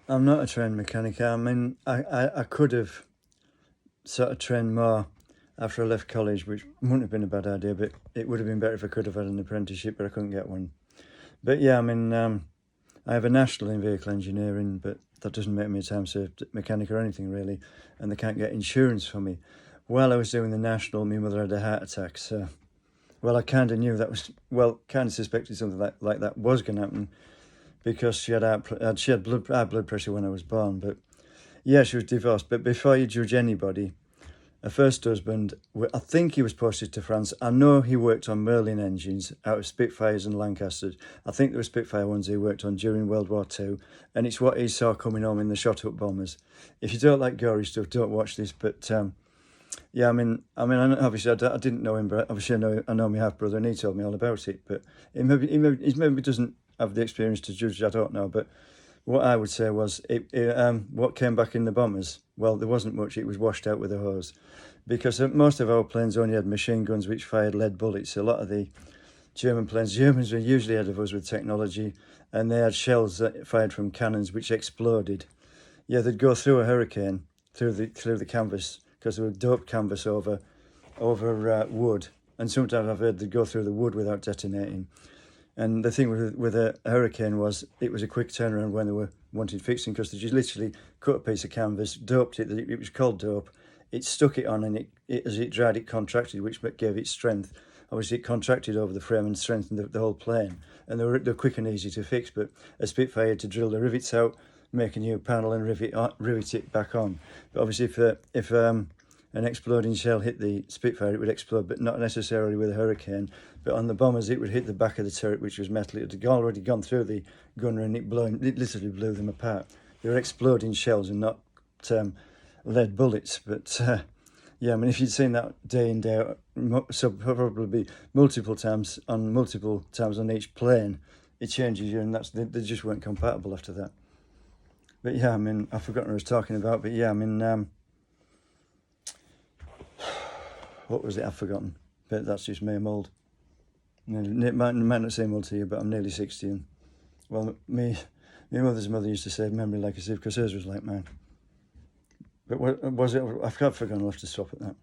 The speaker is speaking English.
I'm not a trained mechanic. I mean, I could have sort of trained more after I left college, which wouldn't have been a bad idea, but it would have been better if I could have had an apprenticeship, but I couldn't get one. But yeah, I mean, I have a national in vehicle engineering, but that doesn't make me a time served mechanic or anything really, and they can't get insurance for me. While I was doing the national, my mother had a heart attack, so well, I kind of knew that was kind of suspected something like that was going to happen because she had high blood pressure when I was born. But yeah, she was divorced. But before you judge anybody, her first husband, I think he was posted to France. I know he worked on Merlin engines out of Spitfires and Lancasters. I think there were Spitfire ones he worked on during World War II, and it's what he saw coming home in the shot-up bombers. If you don't like gory stuff, don't watch this. But yeah, obviously I didn't know him, but obviously I know my half brother, and he told me all about it. But he maybe doesn't have the experience to judge. I don't know, but what I would say was what came back in the bombers. Well, there wasn't much. It was washed out with a hose, because most of our planes only had machine guns which fired lead bullets. A lot of the Germans were usually ahead of us with technology, and they had shells that fired from cannons which exploded. Yeah, they'd go through a hurricane through the canvas, because they were doped canvas over wood, and sometimes I've heard they'd go through the wood without detonating. And the thing with a hurricane was it was a quick turnaround when they were wanting fixing, because they just literally cut a piece of canvas, doped it. It was called dope. It stuck it on, and as it dried, it contracted, which gave it strength. Obviously, it contracted over the frame and strengthened the whole plane. And they're quick and easy to fix. But a Spitfire had to drill the rivets out, make a new panel, and rivet it back on. But obviously, if an exploding shell hit the Spitfire, it would explode, but not necessarily with a hurricane. But on the bombers, it would hit the back of the turret, which was metal. It had already gone through the gunner, and it literally blew them apart. They were exploding shells and not lead bullets. But yeah, I mean, if you'd seen that day in, day out, so probably multiple times on each plane, it changes you, and they just weren't compatible after that. But yeah, I mean, I've forgotten what I was talking about. But yeah, I mean, what was it? I've forgotten. But that's just me. I'm old. It might not seem old to you, but I'm nearly 60. And well, my mother's mother used to say, "Memory like a sieve," because hers was like mine. But what was it? I've forgotten. I'll have to stop at that.